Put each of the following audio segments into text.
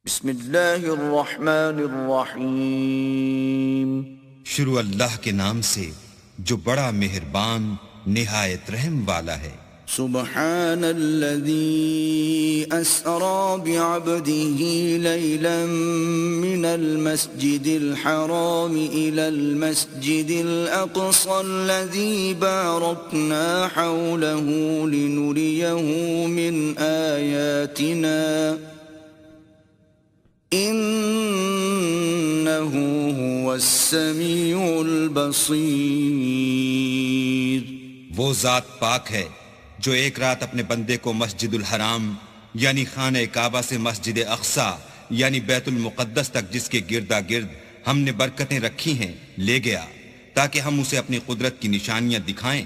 بسم اللہ الرحمن الرحیم۔ شروع اللہ کے نام سے جو بڑا مہربان نہایت رحم والا ہے۔ سبحان الذي أسرى بعبده ليلا من المسجد الحرام إلى المسجد الأقصى الذي باركنا حوله لنريه من آياتنا إنه هو السميع البصير۔ وہ ذات پاک ہے جو ایک رات اپنے بندے کو مسجد الحرام یعنی خانہ کعبہ سے مسجد اقصی یعنی بیت المقدس تک جس کے گردا گرد ہم نے برکتیں رکھی ہیں لے گیا تاکہ ہم اسے اپنی قدرت کی نشانیاں دکھائیں۔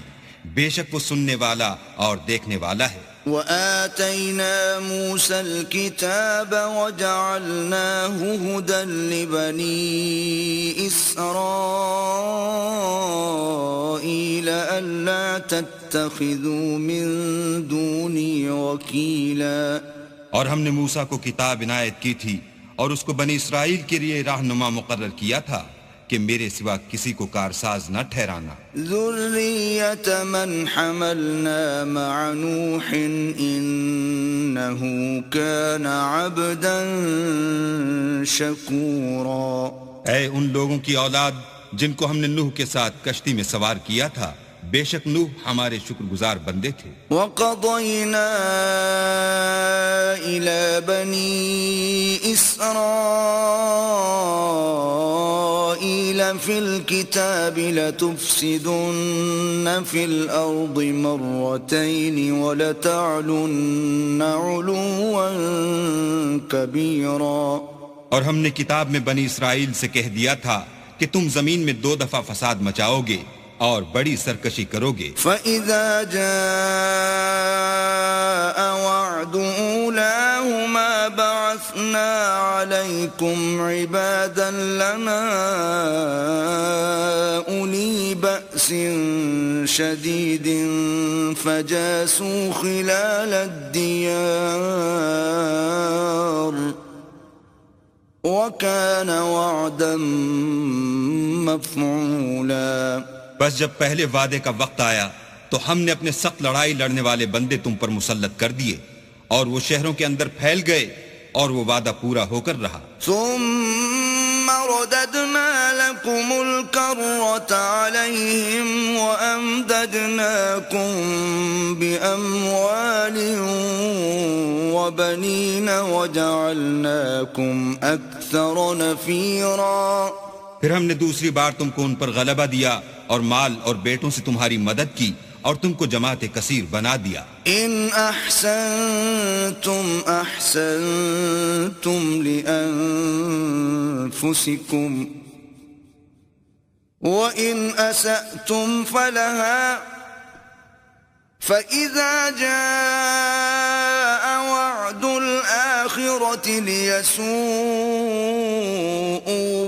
بے شک وہ سننے والا اور دیکھنے والا ہے۔ وآتينا موسى الكتاب وجعلناه هدى لبني إسرائيل ألا تتخذوا من دوني وكيلا۔ اور ہم نے موسیٰ کو کتاب عنایت کی تھی اور اس کو بنی اسرائیل کے لیے رہنما مقرر کیا تھا کہ میرے سوا کسی کو کارساز نہ ٹھہرانا۔ ذریۃ من حملنا مع نوح انہ کان عبدا شکورا۔ اے ان لوگوں کی اولاد جن کو ہم نے نوح کے ساتھ کشتی میں سوار کیا تھا، بے شک نوح ہمارے شکر گزار بندے تھے۔ وَقَضَيْنَا إِلَى بَنِي إِسْرَائِيلَ فِي الْكِتَابِ لَتُفْسِدُنَّ فِي الْأَرْضِ مَرَّتَيْنِ وَلَتَعْلُنَّ عُلُوًّا كَبِيرًا۔ اور ہم نے کتاب میں بنی اسرائیل سے کہہ دیا تھا کہ تم زمین میں 2 دفعہ فساد مچاؤ گے اور بڑی سرکشی کرو گے۔ فَإِذَا جَاءَ وَعْدُ أُولَاهُمَا بَعَثْنَا عَلَيْكُمْ عِبَادًا لَنَا أُولِي بَأْسٍ شَدِيدٍ فَجَاسُوا خِلَالَ الدِّيَارِ وَكَانَ وَعْدًا مَفْعُولًا۔ بس جب پہلے وعدے کا وقت آیا تو ہم نے اپنے سخت لڑائی لڑنے والے بندے تم پر مسلط کر دیے اور وہ شہروں کے اندر پھیل گئے اور وہ وعدہ پورا ہو کر رہا۔ ثم رددنا لكم الكرة عليهم وأمددناكم بأموال وبنين وجعلناكم أكثر نفيرا۔ پھر ہم نے دوسری بار تم کو ان پر غلبہ دیا اور مال اور بیٹوں سے تمہاری مدد کی اور تم کو جماعت کثیر بنا دیا۔ ان احسنتم احسنتم لانفسکم وان اسأتم فلها فإذا جاء وعد الآخرة ليسوءوا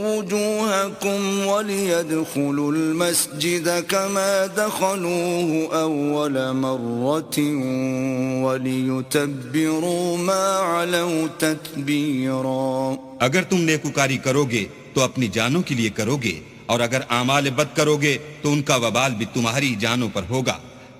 وجوهكم وليدخلوا المسجد كما دخلوه أول مرة وليتبروا ما علوا تتبيرا۔ اگر تم نیکوکاری کرو گے تو اپنی جانوں کے لیے کرو گے اور اگر اعمال بد کرو گے تو ان کا وبال بھی تمہاری جانوں پر ہوگا۔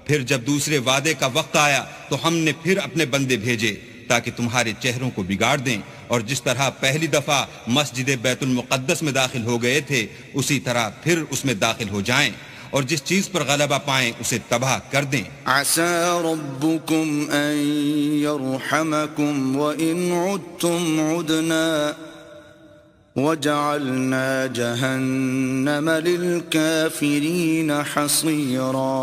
پھر جب دوسرے وعدے کا وقت آیا تو ہم نے پھر اپنے بندے بھیجے تاکہ تمہارے چہروں کو بگاڑ دیں، اور جس طرح پہلی دفعہ مسجد بیت المقدس میں داخل ہو گئے تھے اسی طرح پھر اس میں داخل ہو جائیں، اور جس چیز پر غلبہ پائیں اسے تباہ کر دیں۔ عسى ربكم ان يرحمكم وان عدتم عدنا وجعلنا جهنم للكافرين حصيرا۔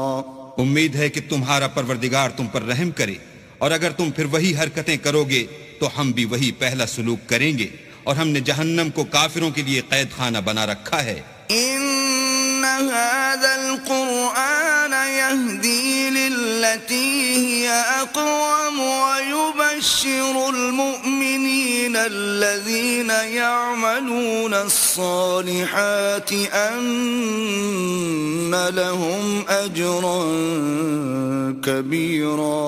امید ہے کہ تمہارا پروردگار تم پر رحم کرے، اور اگر تم پھر وہی حرکتیں کرو گے تو ہم بھی وہی پہلا سلوک کریں گے، اور ہم نے جہنم کو کافروں کے لیے قید خانہ بنا رکھا ہے۔ ان هذا القرآن يهدي للتي هي اقوم ويبشر المؤمنين الذين يعملون الصالحات ان لهم اجرا كبيرا۔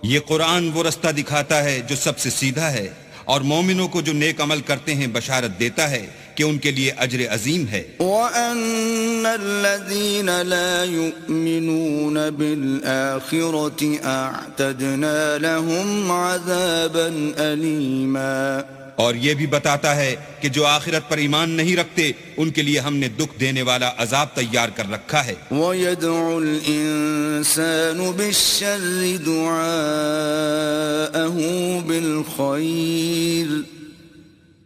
یہ قرآن وہ رستہ دکھاتا ہے جو سب سے سیدھا ہے، اور مومنوں کو جو نیک عمل کرتے ہیں بشارت دیتا ہے کہ ان کے لیے اجر عظیم ہے. وَأَنَّ الَّذِينَ لَا يُؤْمِنُونَ بِالْآخِرَةِ أَعْتَدْنَا لَهُمْ عَذَابًا أَلِيمًا. اور یہ بھی بتاتا ہے کہ جو آخرت پر ایمان نہیں رکھتے ان کے لیے ہم نے دکھ دینے والا عذاب تیار کر رکھا ہے. وَيَدْعُ الْإِنسَانُ بِالشَّرِّ دُعَاءَهُ بِالْخَيْرِ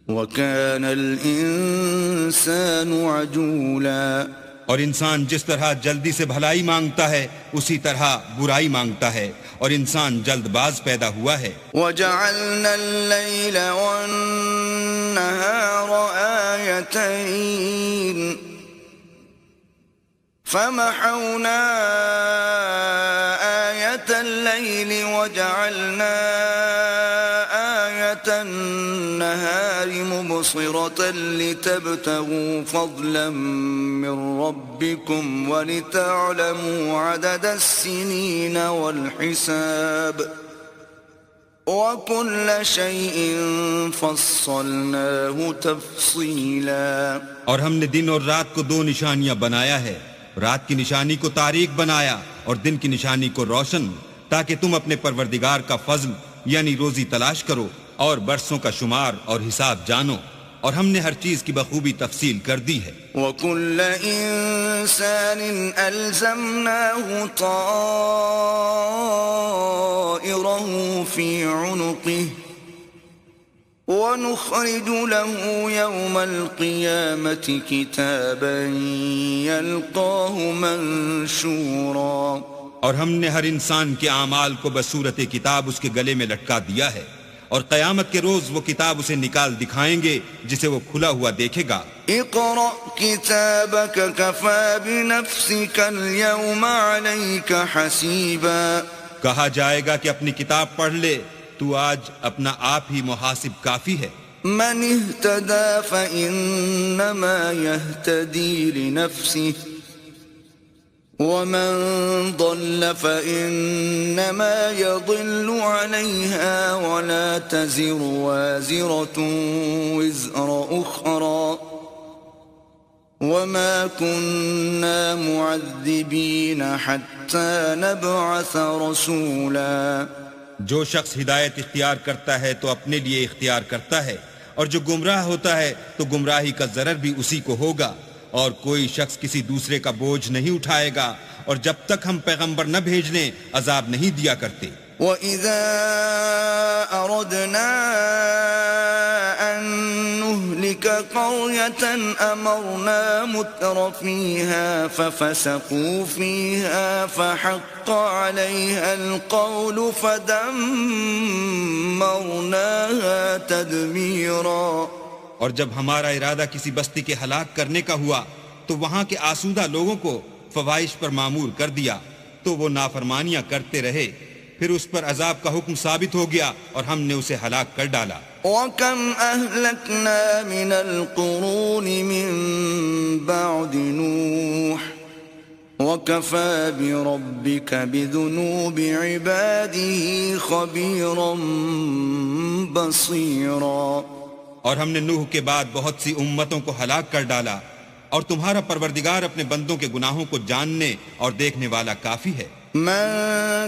وَكَانَ الْإِنسَانُ عَجُولًا. اور انسان جس طرح جلدی سے بھلائی مانگتا ہے اسی طرح برائی مانگتا ہے اور انسان جلد باز پیدا ہوا ہے. وَجَعَلْنَا اللَّيْلَ وَالنَّهَارَ آيَتَيْنِ فَمَحَوْنَا آيَةَ اللَّيْلِ وَجَعَلْنَا آيَةَ النَّهَارِ مُبْصِرَةً لِتَبْتَغُوا فَضْلًا مِّن رَّبِّكُمْ وَلِتَعْلَمُوا عَدَدَ السِّنِينَ وَالْحِسَابَ وَكُلَّ شَيْءٍ فَصَّلْنَاهُ تَفْصِيلًا. اور ہم نے دن اور رات کو 2 نشانیاں بنایا ہے، رات کی نشانی کو تاریک بنایا اور دن کی نشانی کو روشن، تاکہ تم اپنے پروردگار کا فضل یعنی روزی تلاش کرو اور برسوں کا شمار اور حساب جانو. اور ہم نے ہر چیز کی بخوبی تفصیل کر دی ہے. وَكُلَّ إِنسَانٍ أَلْزَمْنَاهُ طَائِرَهُ فِي عُنُقِهِ وَنُخْرِجُ لَهُ يَوْمَ الْقِيَامَةِ كِتَابًا يَلْقَاهُ مَنشُورًا. اور ہم نے ہر انسان کے اعمال کو بصورت کتاب اس کے گلے میں لٹکا دیا ہے، اور قیامت کے روز وہ کتاب اسے نکال دکھائیں گے جسے وہ کھلا ہوا دیکھے گا. اقرأ كتابك كفى بنفسك اليوم عليك حسيبا. کہا جائے گا کہ اپنی کتاب پڑھ لے، تو آج اپنا آپ ہی محاسب کافی ہے. من اهتدى فإنما يهتدي لنفسه ومن ضل فإنما يضل عليها ولا تزر وازرة وزر أخرى وما كنا معذبين حتى نبعث رسولا. جو شخص ہدایت اختیار کرتا ہے تو اپنے لیے اختیار کرتا ہے، اور جو گمراہ ہوتا ہے تو گمراہی کا ضرر بھی اسی کو ہوگا، اور کوئی شخص کسی دوسرے کا بوجھ نہیں اٹھائے گا، اور جب تک ہم پیغمبر نہ بھیج لیں عذاب نہیں دیا کرتے. وَإِذَا أَرَدْنَا أَن نُّهْلِكَ قَرْيَةً أَمَرْنَا مُتْرَ فِيهَا فَفَسَقُوا فِيهَا فَحَقَّ عَلَيْهَا الْقَوْلُ فَدَمَّرْنَاهَا تَدْمِيرًا. اور جب ہمارا ارادہ کسی بستی کے ہلاک کرنے کا ہوا تو وہاں کے آسودہ لوگوں کو فواحش پر معمور کر دیا، تو وہ نافرمانیاں کرتے رہے، پھر اس پر عذاب کا حکم ثابت ہو گیا اور ہم نے اسے ہلاک کر ڈالا. وَكَمْ أَهْلَكْنَا مِنَ الْقُرُونِ مِن بَعْدِ نُوحٍ وَكَفَى بِرَبِّكَ بِذُنُوبِ عِبَادِهِ خَبِيرًا بَصِيرًا. اور ہم نے نوح کے بعد بہت سی امتوں کو ہلاک کر ڈالا، اور تمہارا پروردگار اپنے بندوں کے گناہوں کو جاننے اور دیکھنے والا کافی ہے. من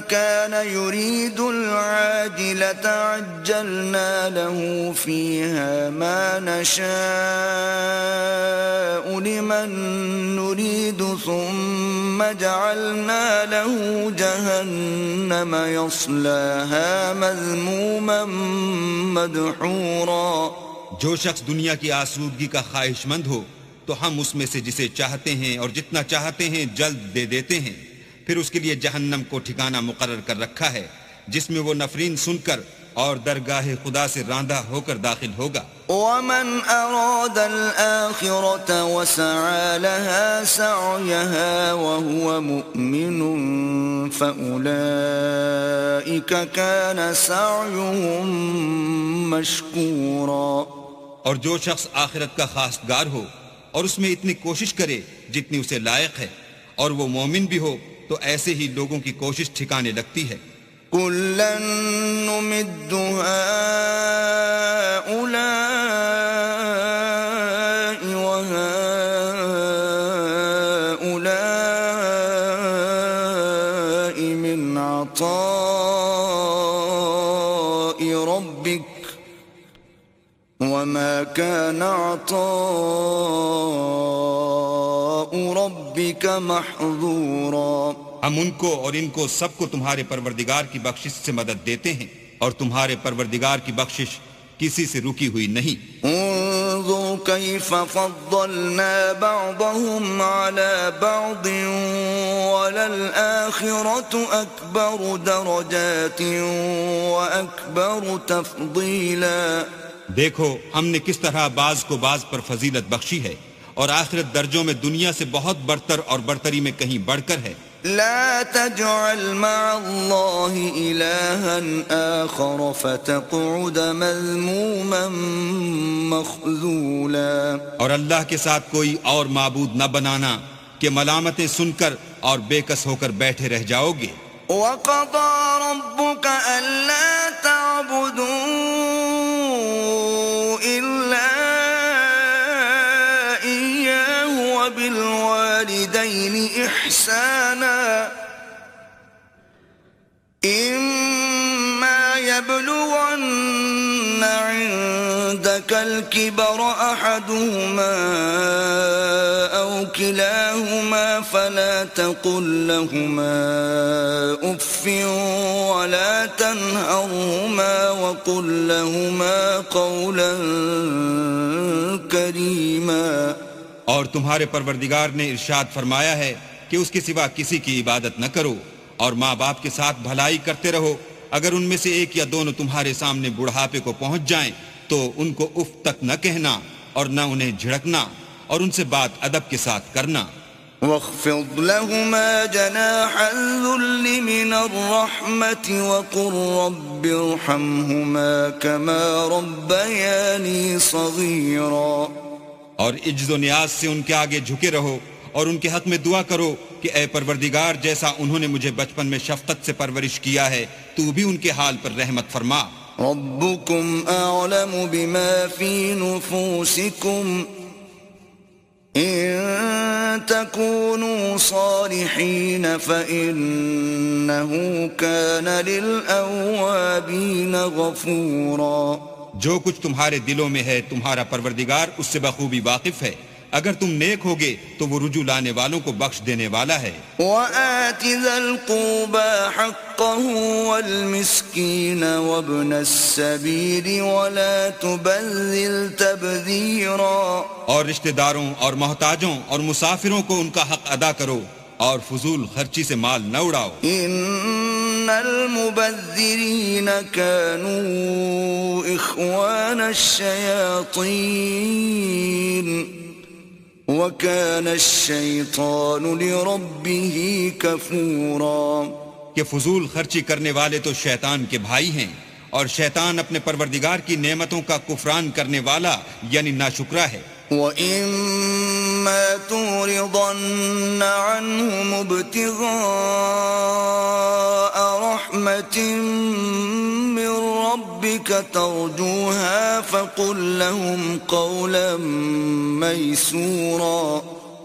كان يريد العاجلة عجلنا له فيها ما نشاء لمن نريد ثم جعلنا له جهنم يصلاها مذموما مدحورا. جو شخص دنیا کی آسودگی کا خواہش مند ہو تو ہم اس میں سے جسے چاہتے ہیں اور جتنا چاہتے ہیں جلد دے دیتے ہیں، پھر اس کے لیے جہنم کو ٹھکانہ مقرر کر رکھا ہے جس میں وہ نفرین سن کر اور درگاہ خدا سے راندہ ہو کر داخل ہوگا. ومن أراد الآخرة وسعى لها سعيها وهو مؤمن فأولئك كان سعيهم مشكورا. اور جو شخص آخرت کا خواستگار ہو اور اس میں اتنی کوشش کرے جتنی اسے لائق ہے اور وہ مومن بھی ہو تو ایسے ہی لوگوں کی کوشش ٹھکانے لگتی ہے. كُلًّا نُمِدُّ هَؤُلَاءِ وهؤلاء من عطاء ربك وما كان عطاء ربك محظورا. ہم ان کو اور ان کو سب کو تمہارے پروردگار کی بخشش سے مدد دیتے ہیں اور تمہارے پروردگار کی بخشش کسی سے رکی ہوئی نہیں. انظر كيف فضلنا بعضهم على بعض وللآخرة أكبر درجات وأكبر تفضيلا. دیکھو ہم نے کس طرح بعض کو بعض پر فضیلت بخشی ہے اور آخرت درجوں میں دنیا سے بہت برتر اور برتری میں کہیں بڑھ کر ہے. لا تجعل مع الله إلها آخر فتقعد مذموما مخذولا. اور اللہ کے ساتھ کوئی اور معبود نہ بنانا کہ ملامتیں سن کر اور بے کس ہو کر بیٹھے رہ جاؤ گے. وقضى ربك ألا تعبدوا إلا إياه وبالوالدين إحسانا إما يبلغن عندك الكبر أحدهما أو كلاهما فلا تقل لهما أف ولا تنهرهما وقل لهما قولا كريما. اور تمہارے پروردگار نے ارشاد فرمایا ہے کہ اس کے سوا کسی کی عبادت نہ کرو اور ماں باپ کے ساتھ بھلائی کرتے رہو. اگر ان میں سے ایک یا دونوں تمہارے سامنے بڑھاپے کو پہنچ جائیں تو ان کو اف تک نہ کہنا اور نہ انہیں جھڑکنا اور ان سے بات ادب کے ساتھ کرنا. واخفض لهما جناح الذل من الرحمة وقل رب ارحمهما كما ربياني صغيرا. اور عجز و نیاز سے ان کے آگے جھکے رہو اور ان کے حق میں دعا کرو کہ اے پروردگار جیسا انہوں نے مجھے بچپن میں شفقت سے پرورش کیا ہے تو بھی ان کے حال پر رحمت فرما. ربكم أعلم بما في نفوسكم إن تكونوا صالحين فإنه كان للأوابين غفورا. جو کچھ تمہارے دلوں میں ہے تمہارا پروردگار اس سے بخوبی واقف ہے. اگر تم نیک ہوگے تو وہ رجوع لانے والوں کو بخش دینے والا ہے. وآت ذا القربى حقه والمسكين وابن السبيل ولا تبذل تبذيرا. اور رشتہ داروں اور محتاجوں اور مسافروں کو ان کا حق ادا کرو اور فضول خرچی سے مال نہ اڑاؤ. ان المبذرین كانوا اخوان الشیاطین وَكَانَ الشَّيْطَانُ لِرَبِّهِ كَفُورًا. کہ فضول خرچی کرنے والے تو شیطان کے بھائی ہیں اور شیطان اپنے پروردگار کی نعمتوں کا کفران کرنے والا یعنی ناشکرا ہے. وَإِمَّا تُعْرِضَنَّ عَنْهُمُ ابْتِغَاءَ رَحْمَةٍ مِّن رَّبِّكَ تَرْجُوهَا فَقُل لَّهُمْ قَوْلًا مَّيْسُورًا.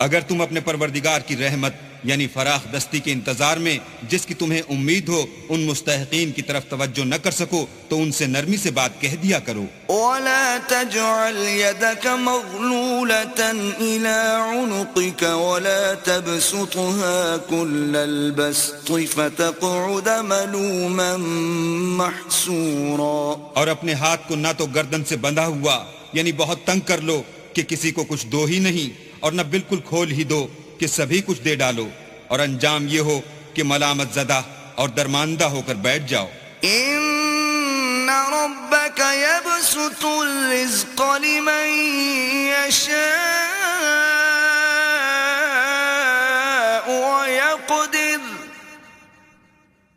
اگر تم اپنے پروردگار کی رحمت یعنی فراخ دستی کے انتظار میں جس کی تمہیں امید ہو ان مستحقین کی طرف توجہ نہ کر سکو تو ان سے نرمی سے بات کہہ دیا کرو. وَلَا تَجْعَلْ يَدَكَ مَغْلُولَةً إِلَىٰ عُنُقِكَ وَلَا تَبْسُطْهَا كُلَّ الْبَسْطِ فَتَقْعُدَ مَلُومًا مَّحْسُورًا. اور اپنے ہاتھ کو نہ تو گردن سے بندھا ہوا یعنی بہت تنگ کر لو کہ کسی کو کچھ دو ہی نہیں اور نہ بالکل کھول ہی دو کہ سبھی کچھ دے ڈالو اور انجام یہ ہو کہ ملامت زدہ اور درماندہ ہو کر بیٹھ جاؤ. ان ربك يبسط الرزق لمن يشاء ويقدر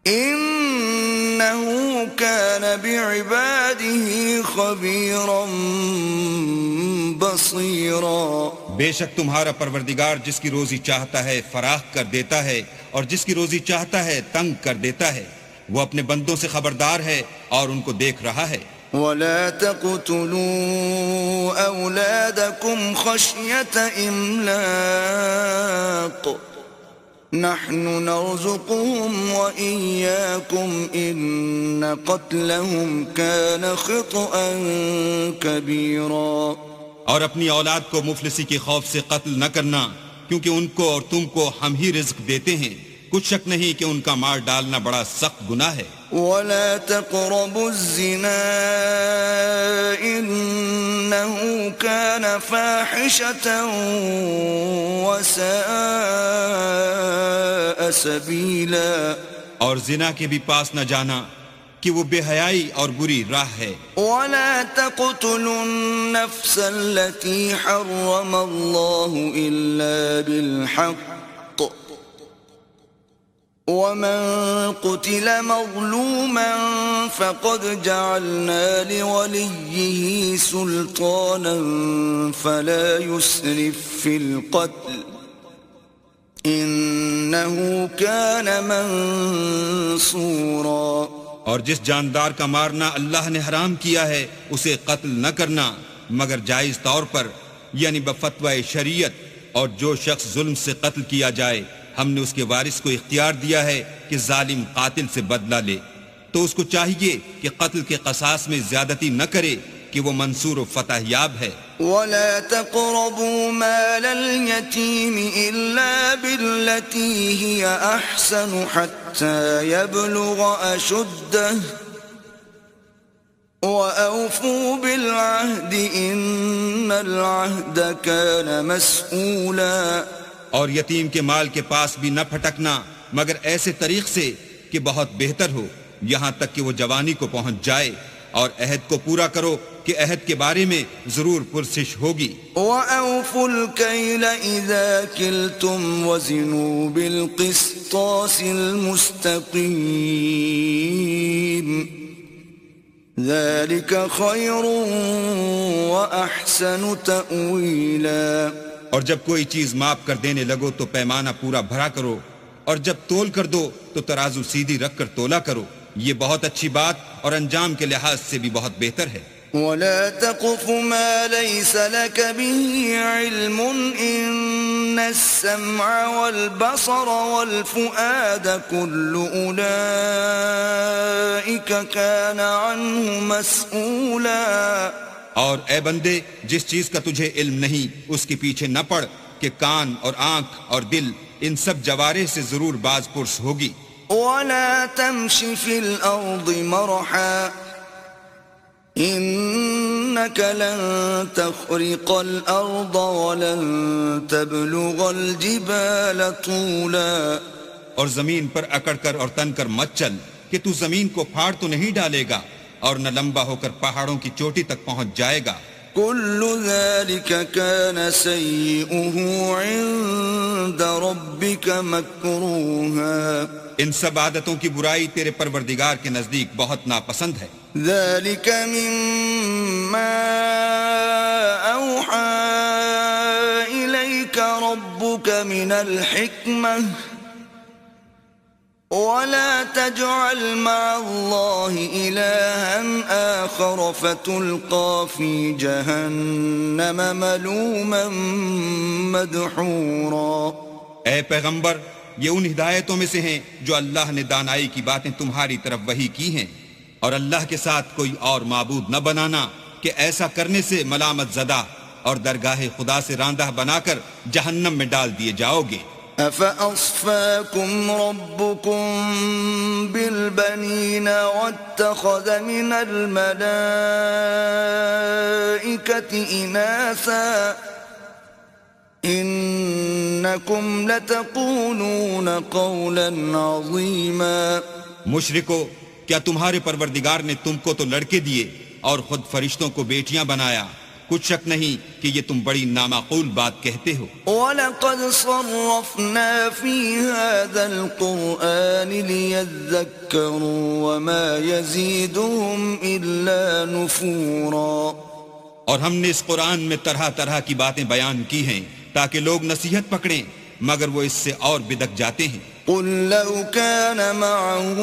انه كان بعباده خبيرا بصيرا. بے شک تمہارا پروردگار جس کی روزی چاہتا ہے فراخ کر دیتا ہے اور جس کی روزی چاہتا ہے تنگ کر دیتا ہے. وہ اپنے بندوں سے خبردار ہے اور ان کو دیکھ رہا ہے. ولا تقتلوا أولادكم خشية إملاق نحن نرزقهم وإياكم إن قتلهم كان خطأ كبيرا. اور اپنی اولاد کو مفلسی کے خوف سے قتل نہ کرنا، کیونکہ ان کو اور تم کو ہم ہی رزق دیتے ہیں. کچھ شک نہیں کہ ان کا مار ڈالنا بڑا سخت گناہ ہے. ولا تقربوا الزنا إنه كان فاحشة وساء سبيلا. اور زنا کے بھی پاس نہ جانا کہ وہ بے حیائی اور بری راہ ہے. ولا تقتلوا النفس التي حرم الله إلا بالحق ومن قتل مظلوما فقد جعلنا لوليه سلطانا فلا يسرف في القتل إنه كان منصورا. اور جس جاندار کا مارنا اللہ نے حرام کیا ہے اسے قتل نہ کرنا مگر جائز طور پر، یعنی بفتوی شریعت. اور جو شخص ظلم سے قتل کیا جائے ہم نے اس کے وارث کو اختیار دیا ہے کہ ظالم قاتل سے بدلہ لے، تو اس کو چاہیے کہ قتل کے قصاص میں زیادتی نہ کرے کہ وہ منصور و فتح یاب ہے. ولا تقربوا مال اليتيم إلا بالتي هي أحسن حتى يبلغ أشده وأوفوا بالعهد إن العهد كان مسؤولا. اور یتیم کے مال کے پاس بھی نہ پھٹکنا مگر ایسے طریق سے کہ بہت بہتر ہو، یہاں تک کہ وہ جوانی کو پہنچ جائے. اور عہد کو پورا کرو کہ عہد کے بارے میں ضرور پرسش ہوگی. وَأَوْفُوا الْكَيْلَ إِذَا كِلْتُمْ وَزِنُوا بِالْقِسْطَاسِ الْمُسْتَقِيمِ ذَلِكَ خَيْرٌ وَأَحْسَنُ تَأْوِيلًا. اور جب کوئی چیز ماپ کر دینے لگو تو پیمانہ پورا بھرا کرو، اور جب تول کر دو تو ترازو سیدھی رکھ کر تولا کرو، یہ بہت اچھی بات اور انجام کے لحاظ سے بھی بہت بہتر ہے. ولا تقف ما ليس لك به علم إن السمع والبصر والفؤاد كل أولئك كان عنه مسؤولا. اور اے بندے جس چیز کا تجھے علم نہیں اس کے پیچھے نہ پڑ کہ کان اور آنکھ اور دل ان سب جوارح سے ضرور باز پرس ہوگی. ولا تمش في الأرض مرحا إنك لن تخرق الأرض ولن تبلغ الجبال طولا. اور زمین پر اکڑ کر اور تن کر مت چل کہ تو زمین کو پھاڑ تو نہیں ڈالے گا اور نہ لمبا ہو کر پہاڑوں کی چوٹی تک پہنچ جائے گا. كل ذلك كان سيئه عند ربك مكروها. ان سب عادتوں کی برائی تیرے پروردگار کے نزدیک بہت ناپسند ہے. ذلك مما أوحى إليك ربك من الحكمة ولا تجعل مع الله إلها آخر فتلقى في جهنم ملوما مدحورا. اے پیغمبر یہ ان ہدایتوں میں سے ہیں جو اللہ نے دانائی کی باتیں تمہاری طرف وحی کی ہیں، اور اللہ کے ساتھ کوئی اور معبود نہ بنانا کہ ایسا کرنے سے ملامت زدہ اور درگاہ خدا سے راندہ بنا کر جہنم میں ڈال دیے جاؤ گے. أفأصفاكم ربكم بالبنين واتخذ من الملائكة إناثا إنكم لتقولون قولا عظيما. مشرکو کیا تمہارے پروردگار نے تم کو تو لڑکے دیے اور خود فرشتوں کو بیٹیاں بنایا؟ کچھ شک نہیں کہ یہ تم بڑی نامعقول بات کہتے ہو. وَلَقَدْ صَرَّفْنَا فِي هَذَا الْقُرْآنِ لِيَذَّكَّرُوا وَمَا يَزِيدُهُمْ إِلَّا نُفُورًا. اور ہم نے اس قرآن میں طرح طرح کی باتیں بیان کی ہیں تاکہ لوگ نصیحت پکڑیں، مگر وہ اس سے اور بدک جاتے ہیں. قُلْ لَوْ كَانَ مَعَهُ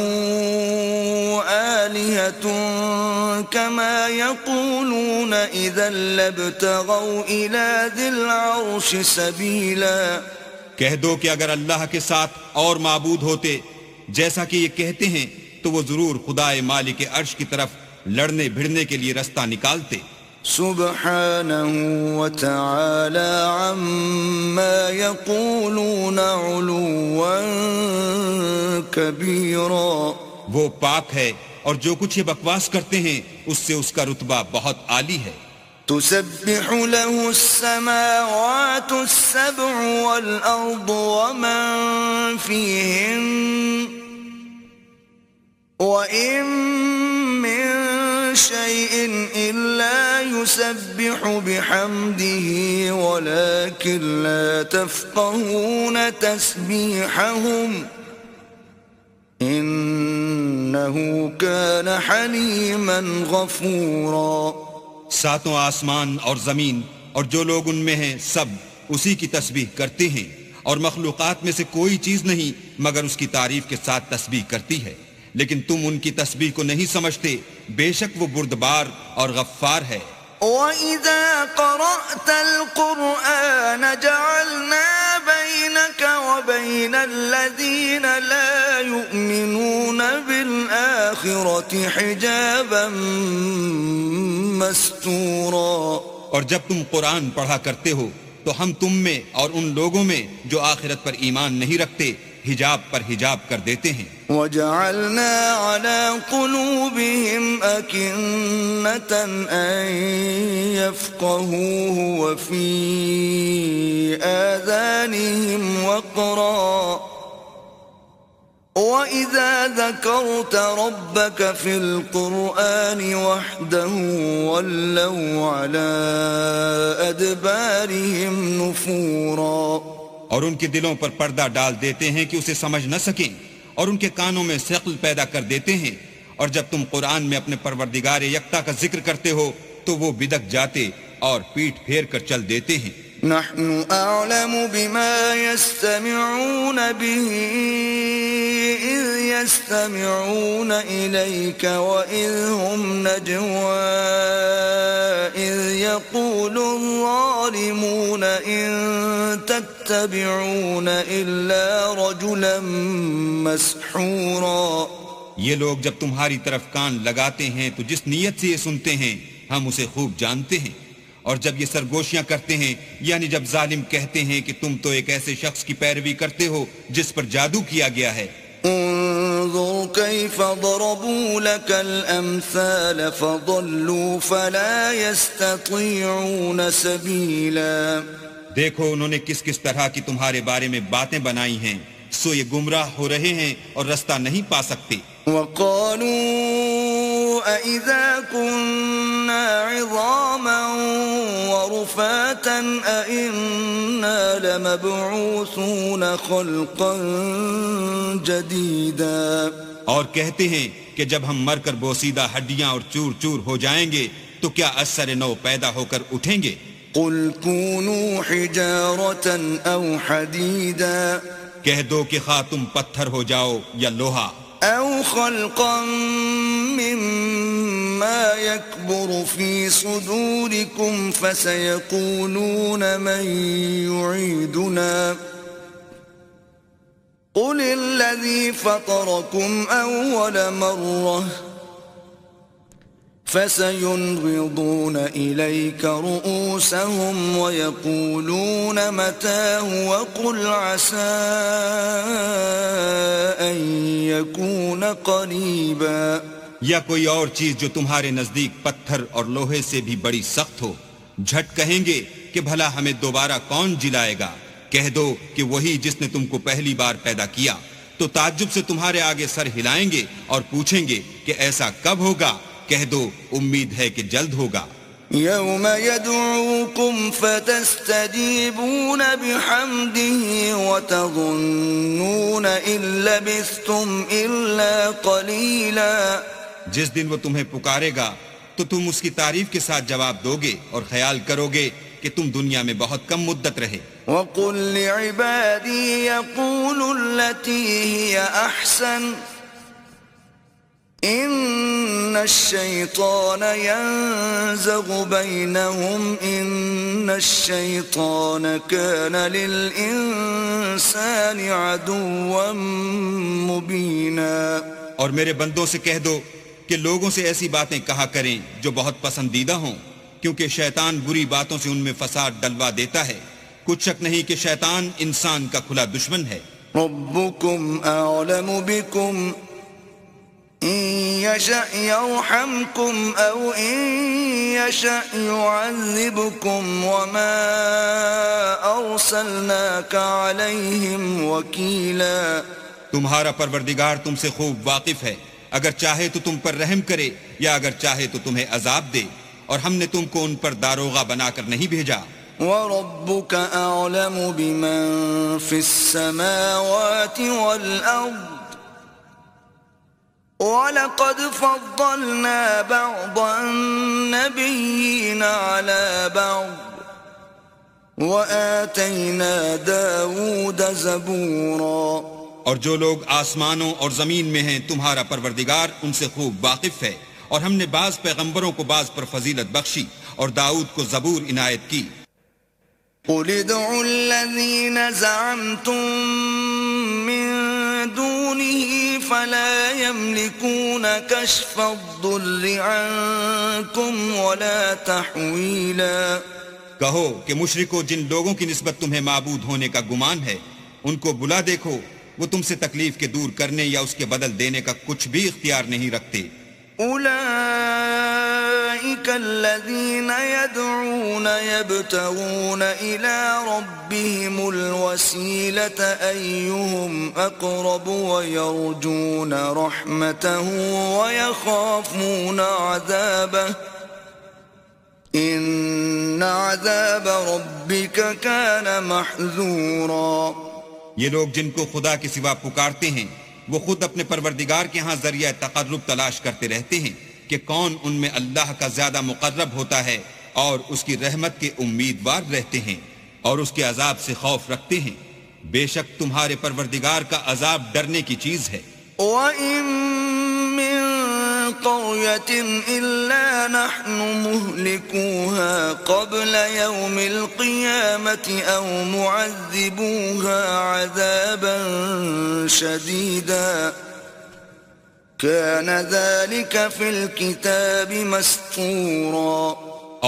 آلهة كما يقولون إذا لابتغوا إلى ذي العرش سبيلا. کہہ دو کہ اگر اللہ کے ساتھ اور معبود ہوتے جیسا کہ یہ کہتے ہیں تو وہ ضرور خدائے مالک عرش کی طرف لڑنے بھڑنے کے لیے رستہ نکالتے. سبحانه وتعالى عما يقولون علوا كبيرا. وہ پاک ہے اور جو کچھ یہ بکواس کرتے ہیں اس سے اس کا رتبہ بہت عالی ہے. تسبح له السماوات السبع والأرض ومن فيهن وإن من شيء إلا يسبح بحمده ولكن لا تفقهون تسبيحهم إنه كان حليما غفورا. ساتوں آسمان اور زمین اور جو لوگ ان میں ہیں سب اسی کی تسبیح کرتے ہیں اور مخلوقات میں سے کوئی چیز نہیں مگر اس کی تعریف کے ساتھ تسبیح کرتی ہے، لیکن تم ان کی تسبیح کو نہیں سمجھتے، بے شک وہ بردبار اور غفار ہے. وَإِذَا قَرَأْتَ الْقُرْآنَ جَعَلْنَا بَيْنَكَ وَبَيْنَ الَّذِينَ لَا يُؤْمِنُونَ بِالْآخِرَةِ حِجَابًا مَسْتُورًا. اور جب تم قرآن پڑھا کرتے ہو تو ہم تم میں اور ان لوگوں میں جو آخرت پر ایمان نہیں رکھتے حجاب پر حجاب کر دیتے ہیں. وَجَعَلْنَا عَلَى قُلُوبِهِمْ أَكِنَّةً أَن يَفْقَهُوهُ وَفِي آذَانِهِمْ وَقْرًا وَإِذَا ذَكَرْتَ رَبَّكَ فِي الْقُرْآنِ وَحْدَهُ وَلَّوْا عَلَى أَدْبَارِهِمْ نُفُورًا. اور ان کے دلوں پر پردہ ڈال دیتے ہیں کہ اسے سمجھ نہ سکیں اور ان کے کانوں میں ثقل پیدا کر دیتے ہیں، اور جب تم قرآن میں اپنے پروردگار یکتا کا ذکر کرتے ہو تو وہ بدک جاتے اور پیٹھ پھیر کر چل دیتے ہیں. نحن أعلم بما يستمعون به إذ يستمعون إليك وإذ هم نجوى إذ يقول الظالمون إن تتبعون إلا رجلا مسحورا. یہ لوگ جب تمہاری طرف کان لگاتے ہیں تو جس نیت سے یہ سنتے ہیں ہم اسے خوب جانتے ہیں، اور جب یہ سرگوشیاں کرتے ہیں یعنی جب ظالم کہتے ہیں کہ تم تو ایک ایسے شخص کی پیروی کرتے ہو جس پر جادو کیا گیا ہے. انظر كيف ضربوا لك الأمثال فضلوا فلا يستطيعون سبيلا. دیکھو انہوں نے کس کس طرح کی تمہارے بارے میں باتیں بنائی ہیں، سو یہ گمراہ ہو رہے ہیں اور رستہ نہیں پا سکتے. وقالوا أإذا كنا عظاما ورفاتا أإنا لمبعوثون خلقا جديدا. اور کہتے ہیں کہ جب ہم مر کر بوسیدہ ہڈیاں اور چور چور ہو جائیں گے تو کیا اثر نو پیدا ہو کر اٹھیں گے. قل كونوا حجارة أو حديدا. کہہ دو کہ خواہ تم پتھر ہو جاؤ یا لوہا. أو خلقا مما يكبر في صدوركم فسيقولون من يعيدنا قل الذي فطركم أول مرة فسينغضون إليك رؤوسهم ويقولون متاه وقل عسى أن يكون قريبا. یا کوئی اور چیز جو تمہارے نزدیک پتھر اور لوہے سے بھی بڑی سخت ہو، جھٹ کہیں گے کہ بھلا ہمیں دوبارہ کون جلائے گا. کہہ دو کہ وہی جس نے تم کو پہلی بار پیدا کیا. تو تعجب سے تمہارے آگے سر ہلائیں گے اور پوچھیں گے کہ ایسا کب ہوگا. کہہ دو امید ہے کہ جلد ہوگا. يوم يدعوكم فتستجيبون بحمده وتظنون إن لبثتم إلا قليلا. جس دن وہ تمہیں پکارے گا تو تم اس کی تعریف کے ساتھ جواب دو گے اور خیال کرو گے کہ تم دنیا میں بہت کم مدت رہے. وقل لعبادي يقولوا التي هي أحسن إن الشيطان ينزغ بينهم إن الشيطان كان للإنسان عدوا مبينا. اور میرے بندوں سے کہہ دو کہ لوگوں سے ایسی باتیں کہا کریں جو بہت پسندیدہ ہوں، کیونکہ شیطان بری باتوں سے ان میں فساد ڈلوا دیتا ہے. کچھ شک نہیں کہ شیطان انسان کا کھلا دشمن ہے. ربكم أعلم بكم إن يشأ يرحمكم أو إن يشأ يعذبكم وما أرسلناك عليهم وكيلا. تمہارا پروردگار تم سے خوب واقف ہے، اگر چاہے تو تم پر رحم کرے یا اگر چاہے تو تمہیں عذاب دے، اور ہم نے تم کو ان پر داروغہ بنا کر نہیں بھیجا. وَرَبُّكَ أَعْلَمُ بِمَن فِي السَّمَاوَاتِ وَالْأَرْضِ وَلَقَدْ فَضَّلْنَا بَعْضَ النَّبِيِّينَ عَلَى بَعْضٍ وَآتَيْنَا دَاوُودَ زَبُورًا. اور جو لوگ آسمانوں اور زمین میں ہیں تمہارا پروردگار ان سے خوب واقف ہے، اور ہم نے بعض پیغمبروں کو بعض پر فضیلت بخشی اور داؤد کو زبور عنایت کی. قُلِ ادْعُوا الَّذِينَ زَعَمْتُم مِّن دُونِهِ فَلَا يَمْلِكُونَ كَشْفَ الضُّرِّ عَنكُمْ وَلَا تَحْوِيلًا. کہو کہ مشرکو، جن لوگوں کی نسبت تمہیں معبود ہونے کا گمان ہے ان کو بلا دیکھو، وہ تم سے تکلیف کے دور کرنے یا اس کے بدل دینے کا کچھ بھی اختیار نہیں رکھتے. أولئك الذين يدعون يبتغون إلى ربهم الوسيلة أيهم أقرب ويرجون رحمته ويخافون عذابه إن عذاب ربك كان محذورا. یہ لوگ جن کو خدا کے سوا پکارتے ہیں وہ خود اپنے پروردگار کے ہاں ذریعہ تقرب تلاش کرتے رہتے ہیں کہ کون ان میں اللہ کا زیادہ مقرب ہوتا ہے، اور اس کی رحمت کے امیدوار رہتے ہیں اور اس کے عذاب سے خوف رکھتے ہیں. بے شک تمہارے پروردگار کا عذاب ڈرنے کی چیز ہے. وَإِن مِّن قَرْيَةٍ إِلَّا نَحْنُ مُهْلِكُوهَا قَبْلَ يَوْمِ الْقِيَامَةِ أَوْ مُعَذِّبُوهَا عَذَابًا شَدِيدًا كَانَ ذَلِكَ فِي الْكِتَابِ مَسْطُورًا.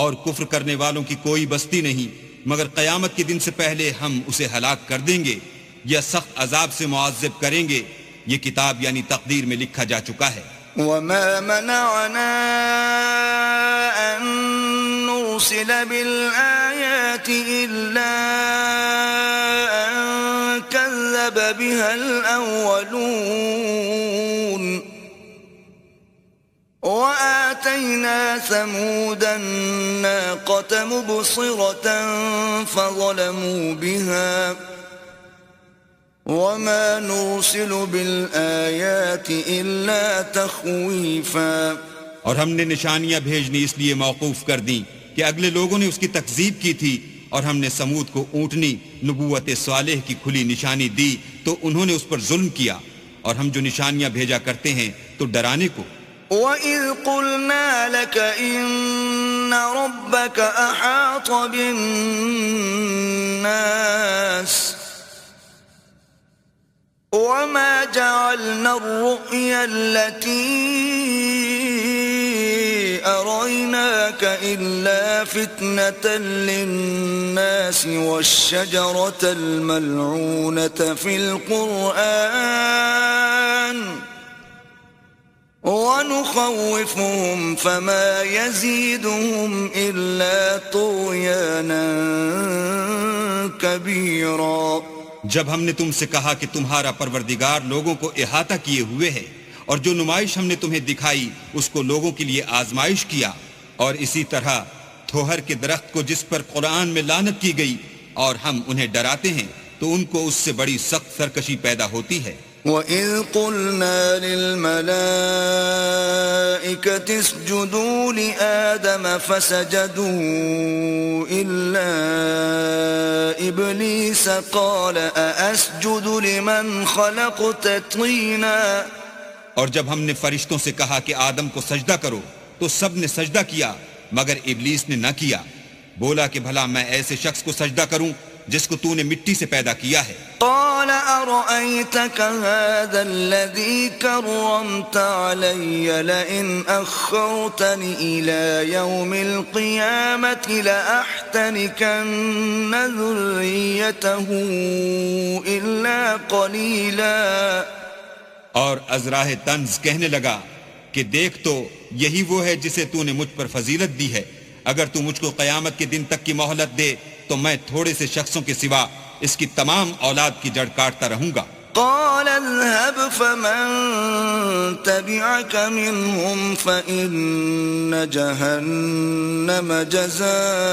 اور کفر کرنے والوں کی کوئی بستی نہیں مگر قیامت کے دن سے پہلے ہم اسے ہلاک کر دیں گے یا سخت عذاب سے معذب کریں گے. یہ کتاب یعنی تقدیر میں لکھا جا چکا ہے. وَمَا مَنَعَنَا أَن نُّرْسِلَ بِالْآيَاتِ إِلَّا أَن كَذَّبَ بِهَا الْأَوَّلُونَ وَآتَيْنَا ثَمُودَ النَّاقَةَ مُبْصِرَةً فَظَلَمُوا بِهَا وَمَا نُرْسِلُ بِالْآيَاتِ إِلَّا تَخْوِيفًا. اور ہم نے نشانیاں بھیجنی اس لیے موقوف کر دیں کہ اگلے لوگوں نے اس کی تکذیب کی تھی، اور ہم نے سمود کو اونٹنی نبوت صالح کی کھلی نشانی دی تو انہوں نے اس پر ظلم کیا، اور ہم جو نشانیاں بھیجا کرتے ہیں تو ڈرانے کو. وَإِذْ قُلْنَا لَكَ إِنَّ رَبَّكَ أَحَاطَ بِالنَّاسِ وَمَا جَعَلْنَا الرُّؤْيَا الَّتِي أَرَيْنَاكَ إِلَّا فِتْنَةً لِلنَّاسِ وَالشَّجَرَةَ الْمَلْعُونَةَ فِي الْقُرْآنِ وَنُخَوِّفُهُمْ فَمَا يَزِيدُهُمْ إِلَّا طُغْيَانًا كَبِيرًا. جب ہم نے تم سے کہا کہ تمہارا پروردگار لوگوں کو احاطہ کیے ہوئے ہے، اور جو نمائش ہم نے تمہیں دکھائی اس کو لوگوں کے لیے آزمائش کیا، اور اسی طرح تھوہر کے درخت کو جس پر قرآن میں لعنت کی گئی اور ہم انہیں ڈراتے ہیں تو ان کو اس سے بڑی سخت سرکشی پیدا ہوتی ہے. وَإِذْ قُلْنَا لِلْمَلَائِكَةِ اسْجُدُوا لِآدَمَ فَسَجَدُوا إِلَّا إِبْلِيسَ قَالَ أَأَسْجُدُ لِمَنْ خَلَقْتَ طِينًا اور جب ہم نے فرشتوں سے کہا کہ آدم کو سجدہ کرو تو سب نے سجدہ کیا مگر ابلیس نے نہ کیا، بولا کہ بھلا میں ایسے شخص کو سجدہ کروں جس کو تو نے مٹی سے پیدا کیا ہے۔ قال أرأيتك هذا الذي كرمت علي لئن أخرتني إلى يوم القيامة لأحتنكن ذريته إلا قليلا۔ اور ازراہ طنز کہنے لگا کہ دیکھ تو یہی وہ ہے جسے تو نے مجھ پر فضیلت دی ہے، اگر تو مجھ کو قیامت کے دن تک کی مہلت دے تو میں تھوڑے سے شخصوں کے سوا اس کی تمام اولاد کی جڑ کاٹتا رہوں گا۔ قال اذهب فمن تبعك منهم فإن جهنم جزاؤكم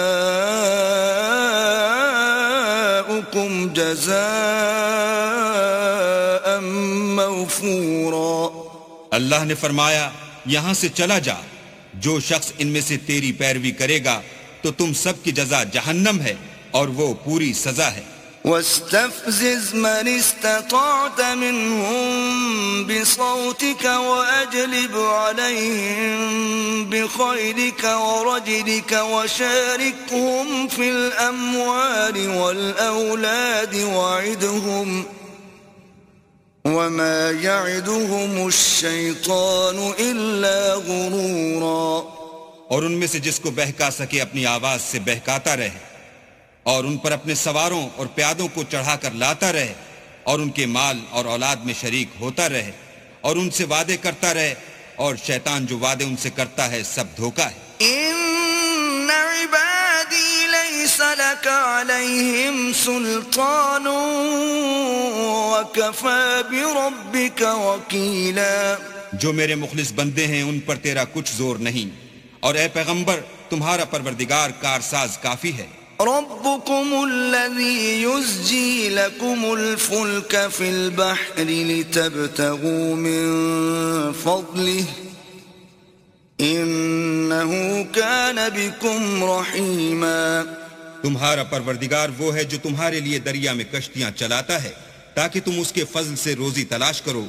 جزاء موفورا۔ اللہ نے فرمایا یہاں سے چلا جا، جو شخص ان میں سے تیری پیروی کرے گا تو تم سب کی جزا جہنم ہے اور وہ پوری سزا ہے۔ واستفزز من استطعت منهم بصوتك وأجلب عليهم بخيلك ورجلك وشاركهم في الأموال والأولاد وعدهم وما يعدهم الشيطان إلا غرورا۔ اور ان میں سے جس کو بہکا سکے اپنی آواز سے بہکاتا رہے، اور ان پر اپنے سواروں اور پیادوں کو چڑھا کر لاتا رہے، اور ان کے مال اور اولاد میں شریک ہوتا رہے، اور ان سے وعدے کرتا رہے، اور شیطان جو وعدے ان سے کرتا ہے سب دھوکا ہے۔ ان عبادی لیس لک علیہم سلطان وکفی بربک وکیلا۔ جو میرے مخلص بندے ہیں ان پر تیرا کچھ زور نہیں، اور اے پیغمبر تمہارا پروردگار کارساز کافی ہے۔ ربكم الذي يزجي لكم الفلك في البحر لتبتغوا من فضله إنه كان بكم رحيما۔ تمہارا پروردگار وہ ہے جو تمہارے لیے دریا میں کشتیاں چلاتا ہے تاکہ تم اس کے فضل سے روزی تلاش کرو،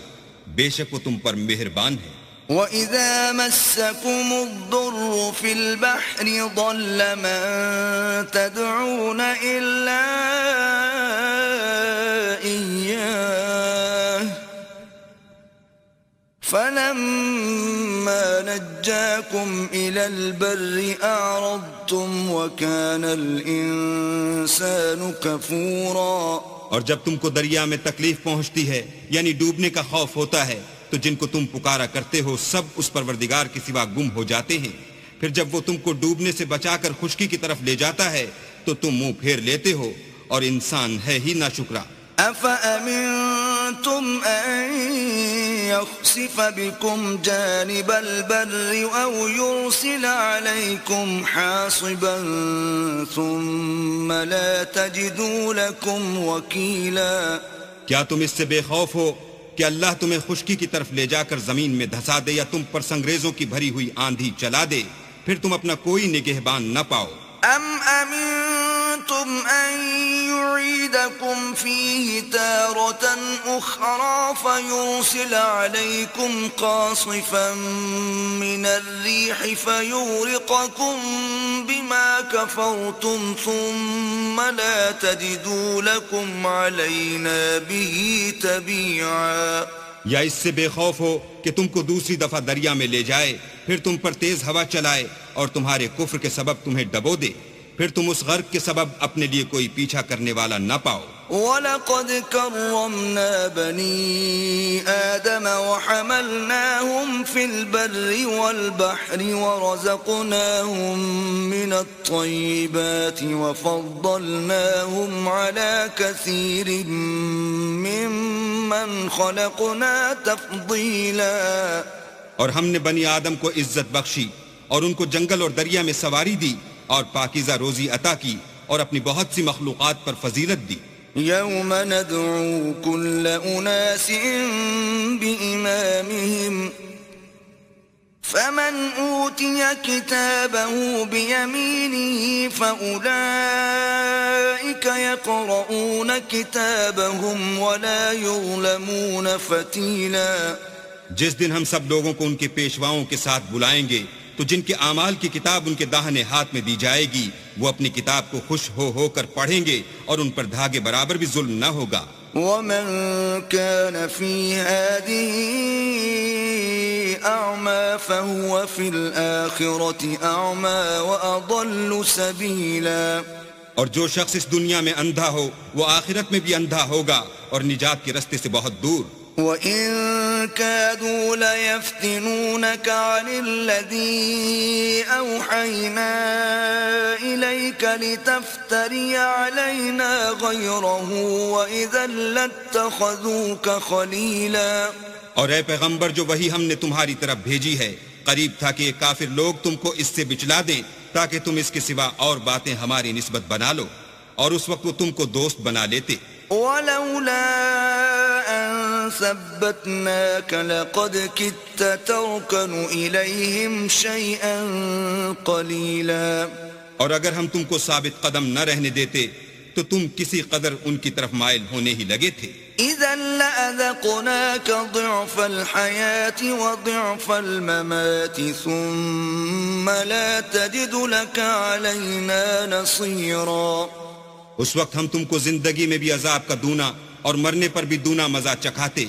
بے شک وہ تم پر مہربان ہے۔ وَإِذَا مَسَّكُمُ الضُّرُّ فِي الْبَحْرِ ضَلَّ مَن تَدْعُونَ إِلَّا إِيَّاهُ فَلَمَّا نَجَّاكُمْ إِلَى الْبَرِّ أَعْرَضْتُمْ وَكَانَ الْإِنسَانُ كَفُورًا۔ اور جب تم کو دریا میں تکلیف پہنچتی ہے یعنی ڈوبنے کا خوف ہوتا ہے تو جن کو تم پکارا کرتے ہو سب اس پروردگار کے سوا گم ہو جاتے ہیں، پھر جب وہ تم کو ڈوبنے سے بچا کر خشکی کی طرف لے جاتا ہے تو تم منہ پھیر لیتے ہو، اور انسان ہے ہی ناشکرا۔ أَفَأَمِنْتُمْ أَنْ يَخْسِفَ بِكُمْ جَانِبَ الْبَرِّ أَوْ يُرْسِلَ عَلَيْكُمْ حَاصِبًا ثُمَّ لَا تَجِدُوا لَكُمْ وَكِيلًا۔ کیا تم اس سے بے خوف ہو کہ اللہ تمہیں خشکی کی طرف لے جا کر زمین میں دھسا دے یا تم پر سنگریزوں کی بھری ہوئی آندھی چلا دے، پھر تم اپنا کوئی نگہبان نہ پاؤ؟ ام امنتم ان يعيدكم فيه تارة اخرى فيرسل عليكم قاصفا من الريح فيغرقكم بما كفرتم ثم لا تجدوا لكم علينا به تبيعا۔ یا اس سے بے خوف ہو کہ تم کو دوسری دفعہ دریا میں لے جائے، پھر تم پر تیز ہوا چلائے اور تمہارے کفر کے سبب تمہیں ڈبو دے، پھر تم اس غرق کے سبب اپنے لیے کوئی پیچھا کرنے والا نہ پاؤ۔ وَلَقَدْ كَرَّمْنَا بَنِي آدَمَ وَحَمَلْنَاهُمْ فِي الْبَرِّ وَالْبَحْرِ وَرَزَقْنَاهُمْ مِنَ الطَّيِّبَاتِ وَفَضَّلْنَاهُمْ عَلَى كَثِيرٍ مِّمَّنْ خَلَقْنَا تَفْضِيلًا۔ اور ہم نے بنی آدم کو عزت بخشی اور ان کو جنگل اور دریا میں سواری دی اور پاکیزہ روزی عطا کی اور اپنی بہت سی مخلوقات پر فضیلت دی۔ یوم ندعو کل اناس بإمامهم فمن اوتی کتابه بیمینه فأولئک یقرؤون کتابهم ولا یظلمون فتیلا۔ جس دن ہم سب لوگوں کو ان کے پیشواؤں کے ساتھ بلائیں گے تو جن کے اعمال کی کتاب ان کے داہنے ہاتھ میں دی جائے گی وہ اپنی کتاب کو خوش ہو کر پڑھیں گے اور ان پر دھاگے برابر بھی ظلم نہ ہوگا. ومن كان في هذه أعمى فهو في الآخرة أعمى وأضل سبيلا. اور جو شخص اس دنیا میں اندھا ہو وہ آخرت میں بھی اندھا ہوگا اور نجات کے رستے سے بہت دور. وَإِن كَادُوا لَيَفْتِنُونَكَ عَنِ الَّذِي أَوْحَيْنَا إِلَيْكَ لِتَفْتَرِيَ عَلَيْنَا غَيْرَهُ وَإِذًا لَاتَّخَذُوكَ خَلِيلًا. اور اے پیغمبر جو وہی ہم نے تمہاری طرف بھیجی ہے قریب تھا کہ یہ کافر لوگ تم کو اس سے بچلا دیں تاکہ تم اس کے سوا اور باتیں ہماری نسبت بنا لو اور اس وقت وہ تم کو دوست بنا لیتے. وَلَوْلَا أَن ثَبَّتْنَاكَ لَقَدْ كِدتَّ تَرْكَنُ إِلَيْهِمْ شَيْئًا قَلِيلًا. اور اگر ہم تم کو ثابت قدم نہ رہنے دیتے تو تم کسی قدر ان کی طرف مائل ہونے ہی لگے تھے. إِذًا لَأَذَقْنَاكَ ضِعْفَ الْحَيَاةِ وَضِعْفَ الْمَمَاتِ ثُمَّ لَا تَجِدُ لَكَ عَلَيْنَا نَصِيرًا. اس وقت ہم تم کو زندگی میں بھی عذاب کا دونا اور مرنے پر بھی دونا مزہ چکھاتے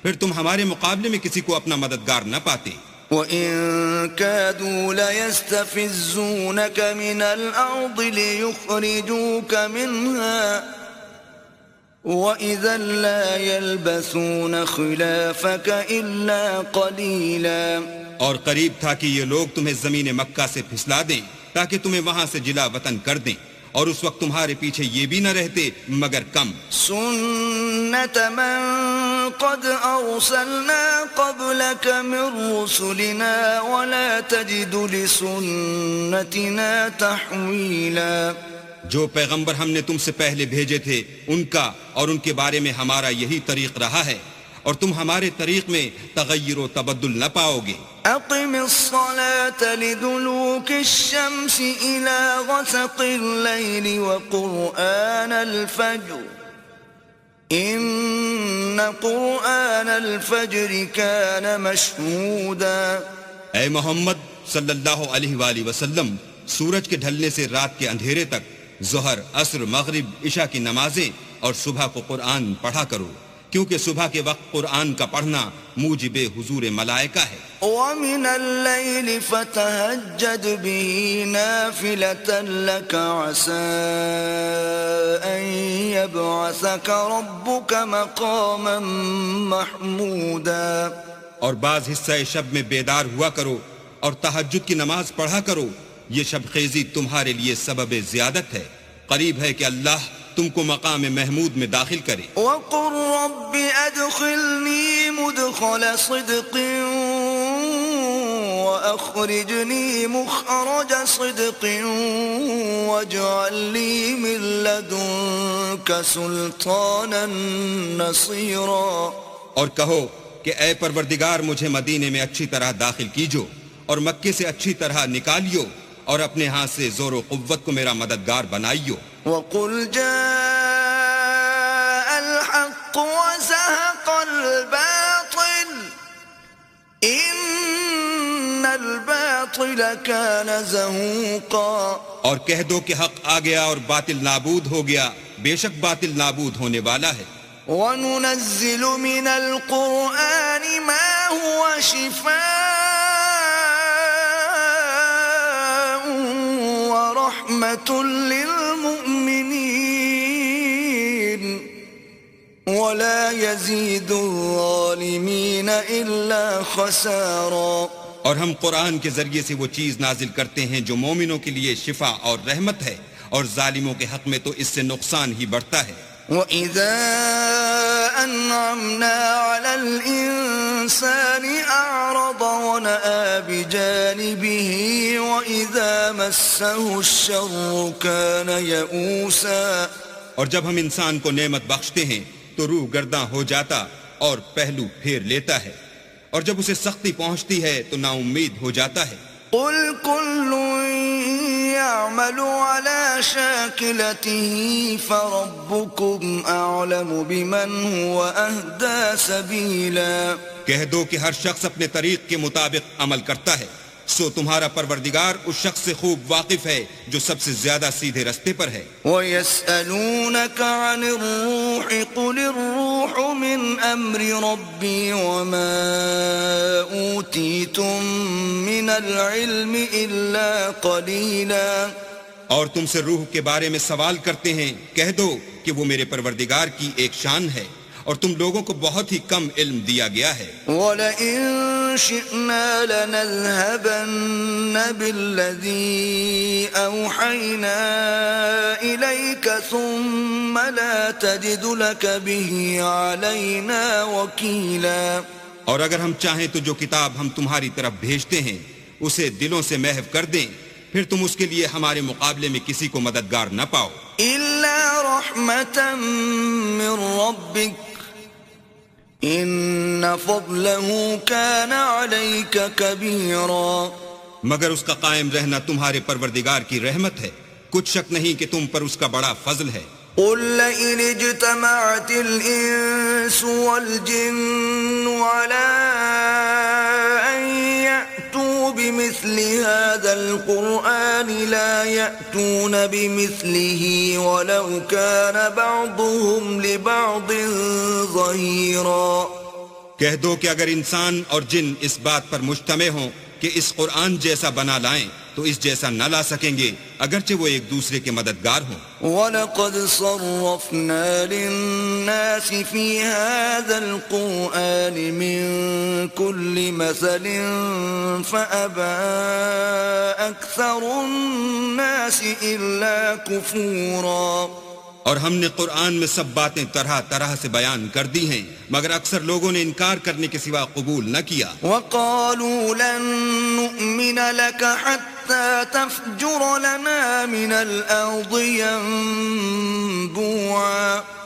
پھر تم ہمارے مقابلے میں کسی کو اپنا مددگار نہ پاتے. وَإِن كَادُوا لَيَسْتَفِزُّونَكَ مِنَ الْأَرْضِ لِيُخْرِجُوكَ مِنْهَا وَإِذًا لَا يَلْبَثُونَ خِلَافَكَ إِلَّا قَلِيلًا. اور قریب تھا کہ یہ لوگ تمہیں زمین مکہ سے پھسلا دیں تاکہ تمہیں وہاں سے جلا وطن کر دیں اور اس وقت تمہارے پیچھے یہ بھی نہ رہتے مگر کم. سُنَّةَ مَن قَدْ أَرْسَلْنَا قَبْلَكَ مِن رُّسُلِنَا وَلَا تَجِدُ لِسُنَّتِنَا تَحْوِيلًا. جو پیغمبر ہم نے تم سے پہلے بھیجے تھے ان کا اور ان کے بارے میں ہمارا یہی طریق رہا ہے اور تم ہمارے طریق میں تغیر و تبدل نہ پاؤ گے. أقم الصلاة لدلوك الشمس إلى غسق الليل وقرآن الفجر إن قرآن الفجر كان مشهودا. اے محمد صلی اللہ علیہ وآلہ وسلم سورج کے ڈھلنے سے رات کے اندھیرے تک ظہر عصر مغرب عشاء کی نمازیں اور صبح کو قرآن پڑھا کرو کیونکہ صبح کے وقت قرآن کا پڑھنا موجب حضور ملائکہ ہے. وَمِنَ اللَّيْلِ فَتَهَجَّدْ بِهِ نَافِلَةً لَكَ عَسَىٰ أَن يَبْعَثَكَ رَبُّكَ مَقَامًا مَحْمُودًا. اور بعض حصہ شب میں بیدار ہوا کرو اور تہجد کی نماز پڑھا کرو یہ شب خیزی تمہارے لیے سبب زیادت ہے. قریب ہے کہ اللہ تم کو مقام محمود میں داخل کرے. وَقُلْ رَبِّ أَدْخِلْنِي مُدْخَلَ صِدْقٍ وَأَخْرِجْنِي مُخْرَجَ صِدْقٍ وَاجْعَل لِّي مِن لَّدُنكَ سُلْطَانًا نَّصِيرًا. اور کہو کہ اے پروردگار مجھے مدینے میں اچھی طرح داخل کیجو اور مکے سے اچھی طرح نکالیو اور اپنے ہاتھ سے زور و قوت کو میرا مددگار بنائیو. وَقُلْ جَاءَ الْحَقُّ وَزَهَقَ الْبَاطِلُ إِنَّ الْبَاطِلَ كَانَ زَهُوقًا. اور کہہ دو کہ حق آ گیا اور باطل نابود ہو گیا بے شک باطل نابود ہونے والا ہے. وَنُنَزِّلُ مِنَ الْقُرْآنِ مَا هُوَ شِفَاءٌ وَرَحْمَةٌ لِّلْمُؤْمِنِينَ وَلَا يَزِيدُ الظَّالِمِينَ إِلَّا خَسَارًا. اور ہم قرآن کے ذریعے سے وہ چیز نازل کرتے ہیں جو مومنوں کے لیے شفا اور رحمت ہے اور ظالموں کے حق میں تو اس سے نقصان ہی بڑھتا ہے. وَإِذَا أَنْعَمْنَا عَلَى الْإِنسَانِ أَعْرَضَ وَنَأَىٰ بِجَانِبِهِ وَإِذَا مَسَّهُ الشَّرُّ كَانَ يَئُوسًا. اور جب ہم انسان کو نعمت بخشتے ہیں تو روح گرداں ہو جاتا اور پہلو پھیر لیتا ہے اور جب اسے سختی پہنچتی ہے تو نا امید ہو جاتا ہے. قُلْ كُلٌّ يعمل على شاكلته فربكم أعلم بمن هو أهدى سبيلا. کہہ دو کہ ہر شخص اپنے طریق کے مطابق عمل کرتا ہے، سو تمہارا پروردگار اس شخص سے خوب واقف ہے جو سب سے زیادہ سیدھے رستے پر ہے. وَيَسْأَلُونَكَ عَنِ الرُّوحِ قُلِ الرُّوحُ مِنْ أَمْرِ رَبِّي وَمَا أُوتِيتُم مِّنَ الْعِلْمِ إِلَّا قَلِيلًا. اور تم سے روح کے بارے میں سوال کرتے ہیں، کہہ دو کہ وہ میرے پروردگار کی ایک شان ہے اور تم لوگوں کو بہت ہی کم علم دیا گیا ہے. وَلَئِن شِئْنَا لَنَذْهَبَنَّ بِالَّذِي أَوْحَيْنَا إِلَيْكَ ثُمَّ لَا تَجِدُ لَكَ بِهِ عَلَيْنَا وَكِيلًا. اور اگر ہم چاہیں تو جو کتاب ہم تمہاری طرف بھیجتے ہیں اسے دلوں سے محو کر دیں، پھر تم اس کے لیے ہمارے مقابلے میں کسی کو مددگار نہ پاؤ. إِلَّا رَحْمَةً مِّن رَّبِّكَ إِنَّ فَضْلَهُ كَانَ عَلَيْكَ كَبِيرًا. مگر اس کا قائم رہنا تمہارے پروردگار کی رحمت ہے، کچھ شک نہیں کہ تم پر اس کا بڑا فضل ہے. قُل لَّئِنِ اجْتَمَعَتِ الْإِنسُ وَالْجِنُّ عَلَىٰ أَن يَأْتُوا بِمِثْلِ هَٰذَا الْقُرْآنِ لَا يَأْتُونَ بِمِثْلِهِ وَلَوْ كَانَ بَعْضُهُمْ لِبَعْضٍ ظَهِيرًا. کہہ دو کہ اگر انسان اور جن اس بات پر مجتمع ہوں کہ اس قرآن جیسا بنا لائیں تو اس جیسا نہ لا سکیں گے، اگرچہ وہ ایک دوسرے کے مددگار ہوں. وَلَقَدْ صَرَّفْنَا لِلنَّاسِ فِي هَذَا الْقُرْآنِ مِنْ كُلِّ مَثَلٍ فَأَبَى أَكْثَرُ النَّاسِ إِلَّا كُفُورًا. اور ہم نے قرآن میں سب باتیں طرح طرح سے بیان کر دی ہیں، مگر اکثر لوگوں نے انکار کرنے کے سوا قبول نہ کیا. وَقَالُوا لَن نُّؤْمِنَ لَكَ حَتَّى تَفْجُرَ لَنَا مِنَ الْأَرْضِ يَنبُوعًا.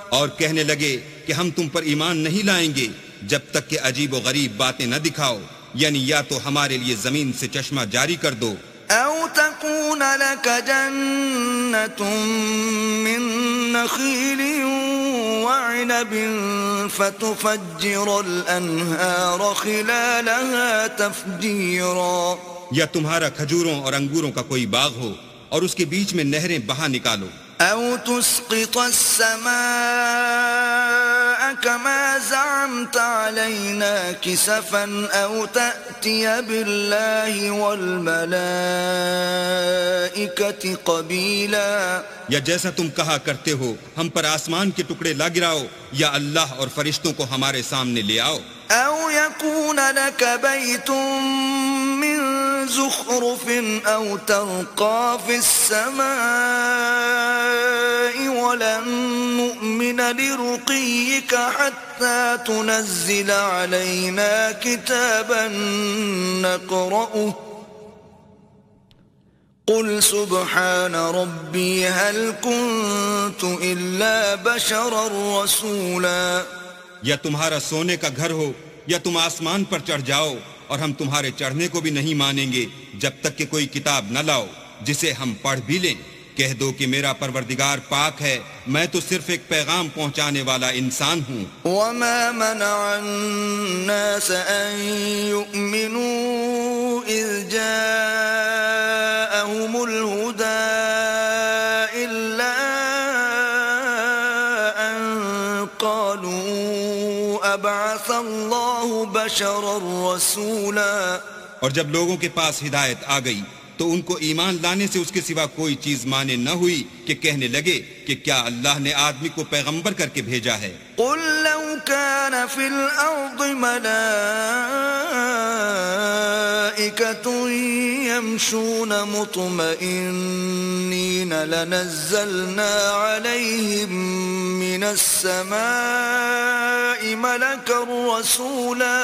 اور کہنے لگے کہ ہم تم پر ایمان نہیں لائیں گے جب تک کہ عجیب و غریب باتیں نہ دکھاؤ، یعنی یا تو ہمارے لیے زمین سے چشمہ جاری کر دو، أو تكون لك جنة من نخيل وعنب فتفجر الأنهار خلالها تفجيرا. یا تمہارا کھجوروں اور انگوروں کا کوئی باغ ہو اور اس کے بیچ میں نہریں بہا نکالو. أو تسقط السماء كما زعمت علينا كسفا أو تأتي بالله والملائكة قبيلا. یا جیسا تم کہا کرتے ہو ہم پر آسمان کے ٹکڑے لا گراؤ، یا اللہ اور فرشتوں کو ہمارے سامنے لے آؤ. أو يكون لك بيت من زخرف أو ترقى في السماء ولن نؤمن لرقيك حتى تنزل علينا كتابا نقرأه قل سبحان ربي هل كنت إلا بشرا رسولا. یا تمہارا سونے کا گھر ہو یا تم آسمان پر چڑھ جاؤ اور ہم تمہارے چڑھنے کو بھی نہیں مانیں گے جب تک کہ کوئی کتاب نہ لاؤ جسے ہم پڑھ بھی لیں. کہہ دو کہ میرا پروردگار پاک ہے، میں تو صرف ایک پیغام پہنچانے والا انسان ہوں. وما منع الناس أن يؤمنوا إذ جاءهم الهدى إلا أن قالوا أبعث الله بشرا رسولا. اور جب لوگوں کے پاس ہدایت آ گئی تو ان کو ایمان لانے سے اس کے سوا کوئی چیز مانے نہ ہوئی کہ کہنے لگے کہ کیا اللہ نے آدمی کو پیغمبر کر کے بھیجا ہے. قل لو كان في الأرض ملائكة يمشون مطمئنين لنزلنا عليهم من السماء ملكا رسولا.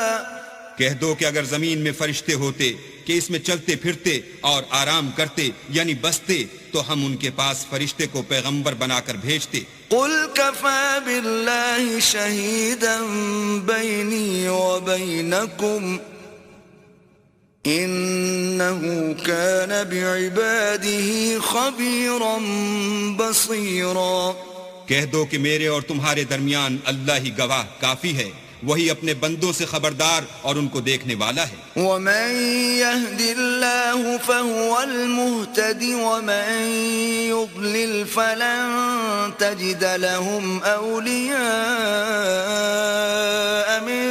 کہہ دو کہ اگر زمین میں فرشتے ہوتے کہ اس میں چلتے پھرتے اور آرام کرتے یعنی بستے تو ہم ان کے پاس فرشتے کو پیغمبر بنا کر بھیجتے. قل كفى بالله شهيدا بيني وبينكم إن إنه كان بعباده خبيرا بصيرا. کہہ دو کہ میرے اور تمہارے درمیان اللہ ہی گواہ کافی ہے، وہی اپنے بندوں سے خبردار اور ان کو دیکھنے والا ہے. ومن يهد الله فهو المهتد ومن يضلل فلن تجد لهم أولياء من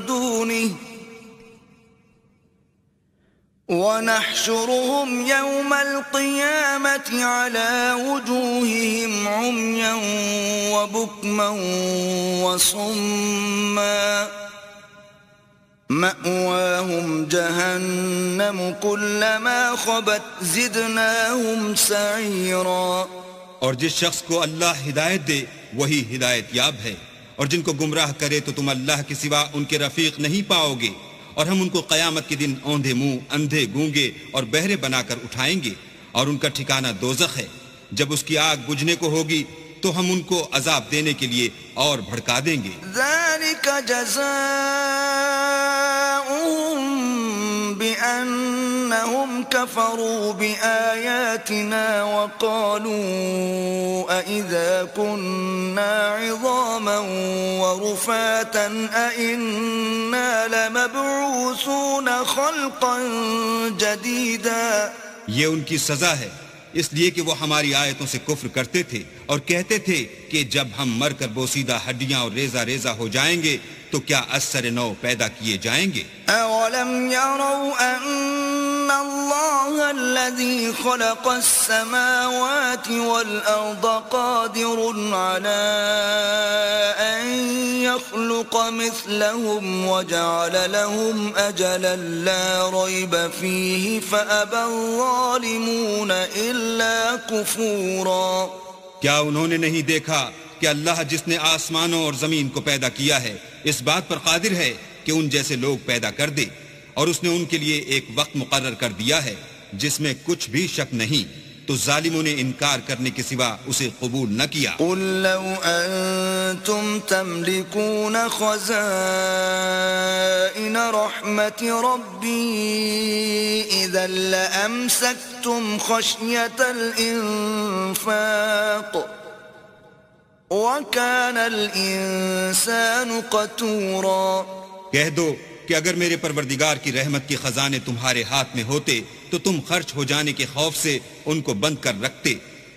دونه ونحشرهم يوم القيامة على وجوههم عميا وبكما وصما مأواهم جهنم كلما خبت زدناهم سعيرا. اور جس شخص کو اللہ ہدایت دے وہی ہدایت یاب ہے، اور جن کو گمراہ کرے تو تم اللہ کے سوا ان کے رفیق نہیں پاؤ گے. اور ہم ان کو قیامت کے دن اوندھے منہ، اندھے، گونگے اور بہرے بنا کر اٹھائیں گے، اور ان کا ٹھکانہ دوزخ ہے. جب اس کی آگ بجھنے کو ہوگی تو ہم ان کو عذاب دینے کے لیے اور بھڑکا دیں گے. ذلك جزاؤهم بأنهم كفروا بآياتنا وقالوا أإذا كنا عظاما ورفاتا أإنا لمبعوثون خلقا جديدا. یہ ان کی سزا ہے اس لیے کہ وہ ہماری آیتوں سے کفر کرتے تھے اور کہتے تھے کہ جب ہم مر کر بوسیدہ ہڈیاں اور ریزہ ریزہ ہو جائیں گے تو کیا اثر نو پیدا کیے جائیں گے. اولم يروا ان الله الذي خلق السماوات والارض قادر على ان يخلق مثلهم وجعل لهم اجلا لا ريب فيه فابى الظالمون الا كفورا. کیا انہوں نے نہیں دیکھا کہ اللہ جس نے آسمانوں اور زمین کو پیدا کیا ہے اس بات پر قادر ہے کہ ان جیسے لوگ پیدا کر دے، اور اس نے ان کے لیے ایک وقت مقرر کر دیا ہے جس میں کچھ بھی شک نہیں، تو ظالموں نے انکار کرنے کے سوا اسے قبول نہ کیا. قل لو انتم تملكون خزائن رحمت ربی اذا لامسکتم خشیة الانفاق وَكَانَ الْإِنسَانُ قَتُورًا. کہہ دو کہ اگر میرے پروردگار کی رحمت کے خزانے تمہارے ہاتھ میں ہوتے تو تم خرچ ہو جانے کے خوف سے ان کو بند کر رکھتے،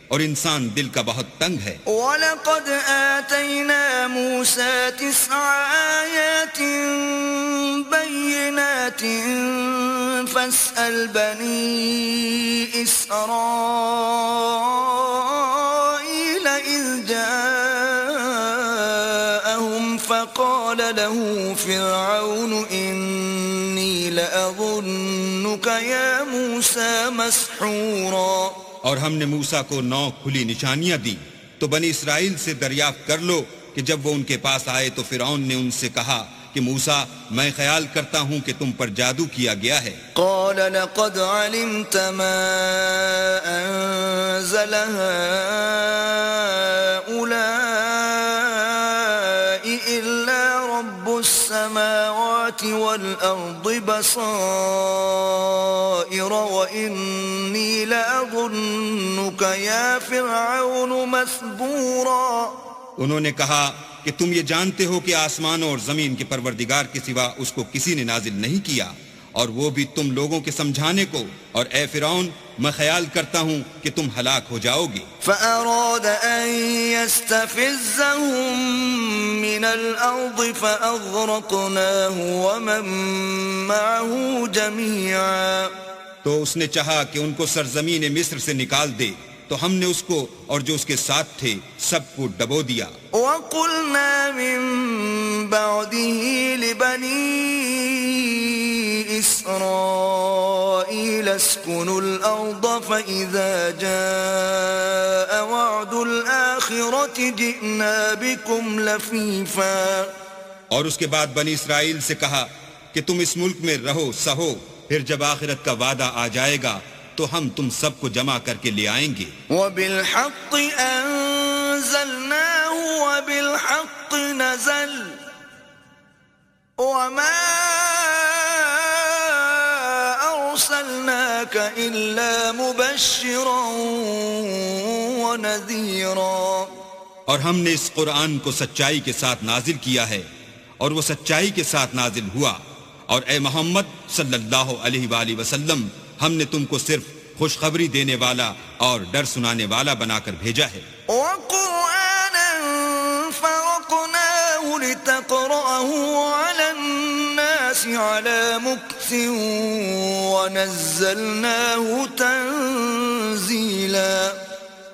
اور انسان دل کا بہت تنگ ہے. وَلَقَدْ آتَيْنَا مُوسَى 9 آيَاتٍ بَيِّنَاتٍ فَاسْأَلْ بَنِي إِسْرَائِيلَ إِذْ جَاءَهُمْ فَقَالَ له فرعون إِنِّي لَأَظُنُّكَ يَا مُوسَى مَسْحُورًا. اور ہم نے موسیٰ کو 9 کھلی نشانیاں دی، تو بنی اسرائیل سے دریافت کر لو کہ جب وہ ان کے پاس آئے تو فرعون نے ان سے کہا کہ موسیٰ میں خیال کرتا ہوں کہ تم پر جادو کیا گیا ہے. قال لقد علمت ما أنزل هؤلاء إلا رب السماوات والأرض بصائر وإني لأظنك يا فرعون مثبورا. انہوں نے کہا کہ تم یہ جانتے ہو کہ آسمانوں اور زمین کے پروردگار کے سوا اس کو کسی نے نازل نہیں کیا، اور وہ بھی تم لوگوں کے سمجھانے کو، اور اے فرعون میں خیال کرتا ہوں کہ تم ہلاک ہو جاؤ گے. فأراد أن يستفزهم من الأرض فأغرقناه ومن معه جميعا. تو اس نے چاہا کہ ان کو سرزمین مصر سے نکال دے، تو ہم نے اس کو اور جو اس کے ساتھ تھے سب کو ڈبو دیا. وَقُلْنَا مِن بَعْدِهِ لِبَنِي إِسْرَائِيلَ اسْكُنُوا الْأَرْضَ فَإِذَا جَاءَ وَعْدُ الْآخِرَةِ جِئْنَا بِكُمْ لَفِيفًا. اور اس کے بعد بنی اسرائیل سے کہا کہ تم اس ملک میں رہو سہو، پھر جب آخرت کا وعدہ آ جائے گا تو ہم تم سب کو جمع کر کے لے آئیں گے. وَبِالْحَقِّ أَنزَلْنَاهُ وَبِالْحَقِّ نَزَلَ وَمَا أرسلناك إلا مبشرا ونذيرا. اور ہم نے اس قرآن کو سچائی کے ساتھ نازل کیا ہے اور وہ سچائی کے ساتھ نازل ہوا، اور اے محمد صلی اللہ علیہ وآلہ وسلم ہم نے تم کو صرف خوشخبری دینے والا اور ڈر سنانے والا بنا کر بھیجا ہے. وقرآنا فرقناه لتقرأه على الناس على مكث ونزلناه تنزيلا.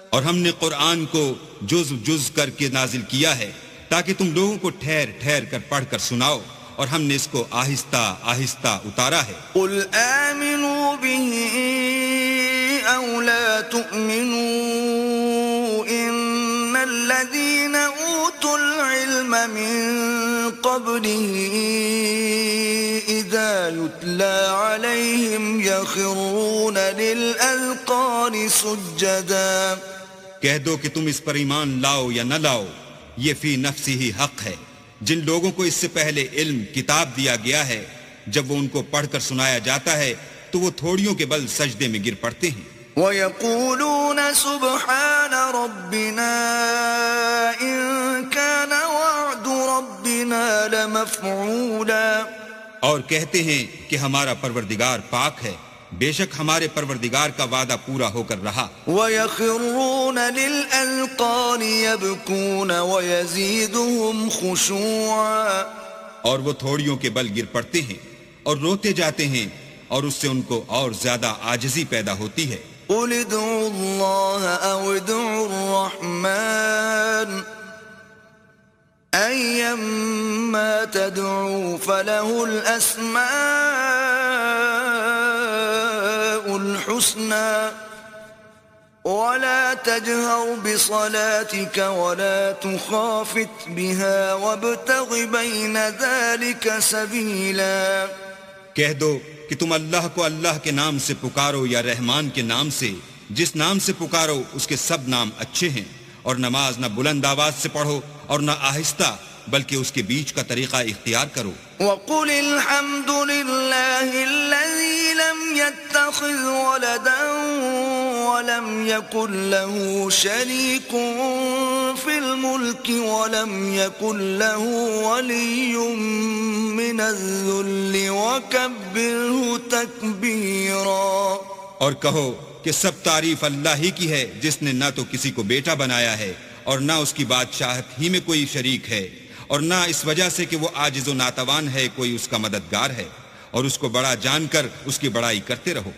اور ہم نے قرآن کو جز کر کے نازل کیا ہے تاکہ تم لوگوں کو ٹھہر ٹھہر کر پڑھ کر سناؤ، اور ہم نے اس کو آہستہ آہستہ اتارا ہے. قل آمنوا به أو لا تؤمنوا إن الذين أوتوا العلم من قبله إذا يتلى عليهم يخرون للأذقان سجدا. کہہ دو کہ تم اس پر ایمان لاؤ یا نہ لاؤ، یہ فی نفسی ہی حق ہے. جن لوگوں کو اس سے پہلے علم کتاب دیا گیا ہے، جب وہ ان کو پڑھ کر سنایا جاتا ہے تو وہ تھوڑیوں کے بل سجدے میں گر پڑتے ہیں. وَيَقُولُونَ سُبْحَانَ رَبِّنَا إِن كَانَ وَعْدُ رَبِّنَا لَمَفْعُولًا. اور کہتے ہیں کہ ہمارا پروردگار پاک ہے، بے شک ہمارے پروردگار کا وعدہ پورا ہو کر رہا. وَيَخِرُّونَ لِلْأَذْقَانِ يَبْكُونَ وَيَزِيدُهُمْ خُشُوعًا. اور وہ تھوڑیوں کے بل گر پڑتے ہیں اور روتے جاتے ہیں، اور اس سے ان کو اور زیادہ عاجزی پیدا ہوتی ہے. قُلِ ادْعُوا اللَّهَ أَوِ ادْعُوا الرَّحْمَنَ أَيَّمَّا تَدْعُوا فَلَهُ الْأَسْمَاءُ الْحُسْنَى وَلَا تَجْهَرْ بِصَلَاتِكَ وَلَا تُخَافِتْ بِهَا وَابْتَغِ بَيْنَ ذَلِكَ سَبِيلًا. کہہ دو کہ تم اللہ کو اللہ کے نام سے پکارو یا رحمان کے نام سے، جس نام سے پکارو اس کے سب نام اچھے ہیں، اور نماز نہ بلند آواز سے پڑھو اور نہ آہستہ، بلکہ اس کے بیچ کا طریقہ اختیار کرو. وَقُلِ الْحَمْدُ لِلَّهِ الَّذِي لَمْ يَتَّخِذْ وَلَدًا وَلَمْ يَكُنْ لَهُ شَرِيكٌ فِي الْمُلْكِ وَلَمْ يَكُنْ لَهُ وَلِيٌّ مِّنَ الذُّلِّ وَكَبِّرْهُ تَكْبِيرًا. اور کہو کہ سب تعریف اللہ ہی کی ہے، جس نے نہ تو کسی کو بیٹا بنایا ہے اور نہ اس کی بادشاہت ہی میں کوئی شریک ہے، اور نہ اس وجہ سے کہ وہ عاجز و ناتوان ہے کوئی اس کا مددگار ہے، اور اس کو بڑا جان کر اس کی بڑائی کرتے رہو.